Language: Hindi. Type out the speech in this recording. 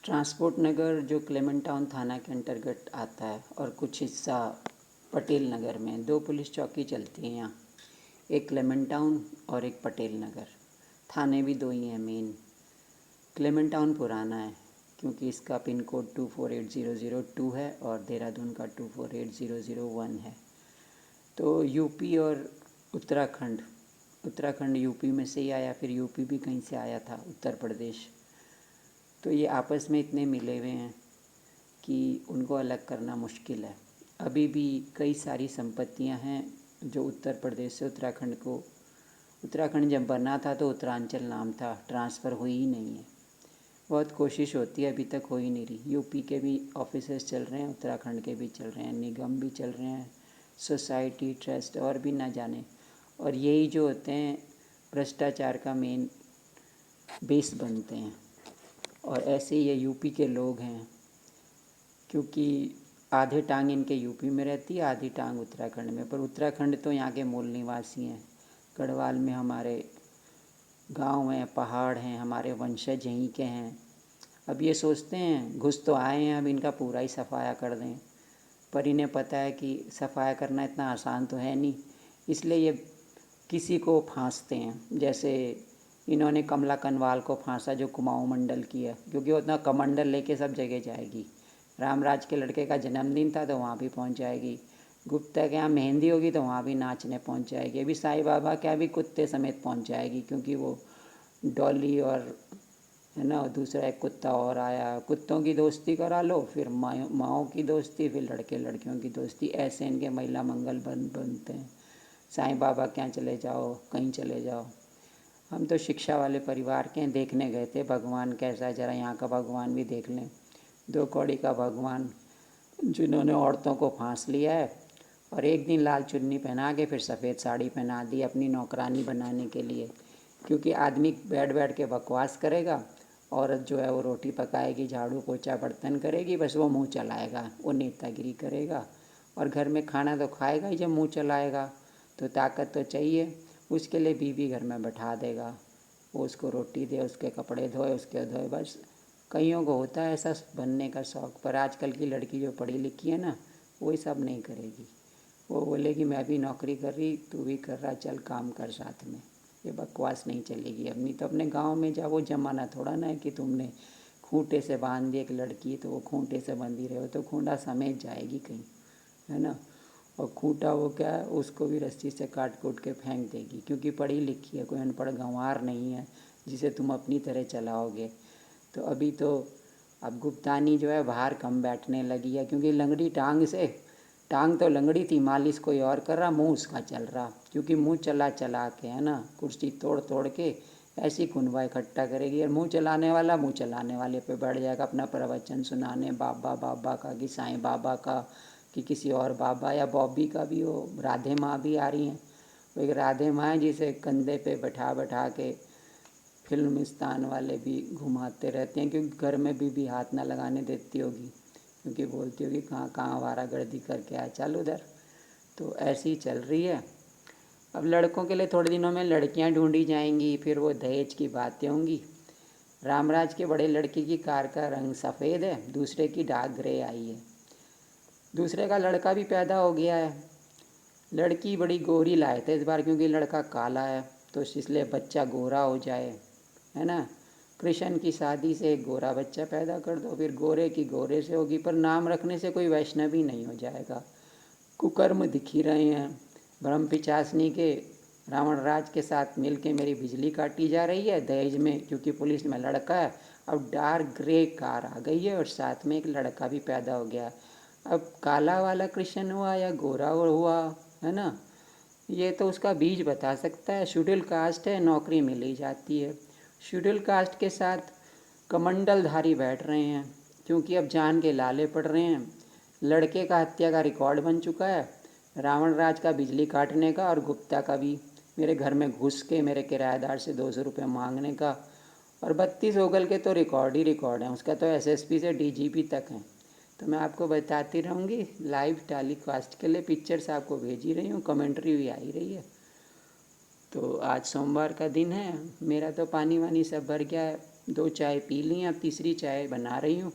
ट्रांसपोर्ट नगर जो क्लेमेंट टाउन थाना के अंतर्गत आता है और कुछ हिस्सा पटेल नगर में दो पुलिस चौकी चलती हैं यहाँ। एक क्लेमेंट टाउन और एक पटेल नगर। थाने भी दो ही हैं मेन। क्लेमेंट टाउन पुराना है क्योंकि इसका पिन कोड 248002 है और देहरादून का 248001 है। तो यूपी और उत्तराखंड उत्तराखंड यूपी में से ही आया, फिर यूपी भी कहीं से आया था, उत्तर प्रदेश। तो ये आपस में इतने मिले हुए हैं कि उनको अलग करना मुश्किल है। अभी भी कई सारी संपत्तियां हैं जो उत्तर प्रदेश से उत्तराखंड जब बना था तो उत्तरांचल नाम था, ट्रांसफ़र हुई ही नहीं है। बहुत कोशिश होती है, अभी तक हो ही नहीं रही। यूपी के भी ऑफिसेस चल रहे हैं, उत्तराखंड के भी चल रहे हैं, निगम भी चल रहे हैं, सोसाइटी, ट्रस्ट और भी ना जाने। और यही जो होते हैं भ्रष्टाचार का मेन बेस बनते हैं। और ऐसे ही ये यूपी के लोग हैं क्योंकि आधे टांग इनके यूपी में रहती है, आधी टांग उत्तराखंड में। पर उत्तराखंड तो यहाँ के मूल निवासी हैं। गढ़वाल में हमारे गांव हैं, पहाड़ हैं, हमारे वंशज यहीं के हैं। अब ये सोचते हैं घुस तो आए हैं, अब इनका पूरा ही सफाया कर दें। पर इन्हें पता है कि सफाया करना इतना आसान तो है नहीं, इसलिए ये किसी को फांसते हैं। जैसे इन्होंने कमला कनवाल को फांसा जो कुमाऊं मंडल की है, क्योंकि वो इतना कमंडल लेके सब जगह जाएगी। रामराज के लड़के का जन्मदिन था तो वहाँ भी पहुँच जाएगी। गुप्ता के यहाँ मेहंदी होगी तो वहाँ भी नाचने पहुँच जाएगी। अभी साईं बाबा के यहाँ भी कुत्ते समेत पहुँच जाएगी, क्योंकि वो डॉली और है ना, दूसरा एक कुत्ता और आया। कुत्तों की दोस्ती करा लो, फिर माओ की दोस्ती, फिर लड़के लड़कियों की दोस्ती। ऐसे इनके महिला मंगल बनते हैं। साईं बाबा के यहाँ चले जाओ, कहीं चले जाओ। हम तो शिक्षा वाले परिवार के देखने गए थे भगवान कैसा है, ज़रा यहाँ का भगवान भी देख लें। दो कौड़ी का भगवान जिन्होंने औरतों को फांस लिया है और एक दिन लाल चुन्नी पहना के फिर सफ़ेद साड़ी पहना दी अपनी नौकरानी बनाने के लिए। क्योंकि आदमी बैठ बैठ के बकवास करेगा, औरत जो है वो रोटी पकाएगी, झाड़ू पोछा बर्तन करेगी, बस वो मुँह चलाएगा, वो नेतागिरी करेगा। और घर में खाना तो खाएगा ही जब मुँह चलाएगा, तो ताकत तो चाहिए। उसके लिए बीवी घर में बैठा देगा, वो उसको रोटी दे, उसके कपड़े धोए, उसके धोए। बस कईयों को होता है ऐसा बनने का शौक़, पर आजकल की लड़की जो पढ़ी लिखी है ना, वो सब नहीं करेगी। वो बोलेगी मैं भी नौकरी कर रही, तू भी कर रहा, चल काम कर साथ में। ये बकवास नहीं चलेगी। अब नहीं तो अपने गांव में जा, वो ज़माना थोड़ा ना है कि तुमने खूंटे से बांध दी एक लड़की तो वो खूंटे से बंधी रहे हो, तो खूंटा समेत जाएगी कहीं, है ना। और खूंटा वो क्या है, उसको भी रस्सी से काट कूट के फेंक देगी, क्योंकि पढ़ी लिखी है, कोई अनपढ़ गंवार नहीं है जिसे तुम अपनी तरह चलाओगे। तो अभी तो अब गुप्तानी जो है बाहर कम बैठने लगी है, क्योंकि लंगड़ी टांग तो लंगड़ी थी, मालिश कोई और कर रहा, मुंह उसका चल रहा। क्योंकि मुंह चला चला के, है ना, कुर्सी तोड़ तोड़ के ऐसी कुनवा इकट्ठा करेगी। और मुंह चलाने वाला मुंह चलाने वाले पे बैठ जाएगा अपना प्रवचन सुनाने, बाबा बाबा का कि साईं बाबा का कि किसी और बाबा या बॉबी का भी हो। राधे माँ भी आ रही हैं। वो एक राधे माँ है जिसे कंधे पे बैठा बैठा के फिल्मिस्तान वाले भी घुमाते रहते हैं, क्योंकि घर में भी हाथ ना लगाने देती होगी, क्योंकि बोलती होगी कहाँ कहाँ आवारागर्दी करके आया, चल उधर। तो ऐसी चल रही है। अब लड़कों के लिए थोड़े दिनों में लड़कियां ढूंढी जाएंगी, फिर वो दहेज की बातें होंगी। रामराज के बड़े लड़के की कार का रंग सफ़ेद है, दूसरे की डार्क ग्रे आई है। दूसरे का लड़का भी पैदा हो गया है। लड़की बड़ी गोरी लाए थे इस बार, क्योंकि लड़का काला है तो इसलिए बच्चा गोरा हो जाए, है ना। कृष्ण की शादी से एक गोरा बच्चा पैदा कर दो, फिर गोरे की गोरे से होगी, पर नाम रखने से कोई वैष्णवी नहीं हो जाएगा। कुकर्म दिख ही रहे हैं। ब्रह्म पिचासनी के रावण राज के साथ मिल के मेरी बिजली काटी जा रही है दहेज में, क्योंकि पुलिस में लड़का है। अब डार्क ग्रे कार आ गई है और साथ में एक लड़का भी पैदा हो गया। अब काला वाला कृष्ण हुआ या गोरा हुआ, है ना, ये तो उसका बीज बता सकता है। शेड्यूल कास्ट है, नौकरी मिल ही जाती है। शेड्यूल कास्ट के साथ कमंडलधारी बैठ रहे हैं, क्योंकि अब जान के लाले पड़ रहे हैं। लड़के का हत्या का रिकॉर्ड बन चुका है, रावण राज का बिजली काटने का, और गुप्ता का भी मेरे घर में घुस के मेरे किराएदार से 200 रुपये मांगने का। और 32 ओगल के तो रिकॉर्ड ही रिकॉर्ड हैं, उसका तो एसएसपी से डीजीपी तक हैं। तो मैं आपको बताती रहूँगी, लाइव टेलीकास्ट के लिए पिक्चर्स आपको भेज ही रही हूँ, कमेंट्री भी आ ही रही है। तो आज सोमवार का दिन है, मेरा तो पानी वानी सब भर गया है। 2 चाय पी ली, अब तीसरी चाय बना रही हूँ।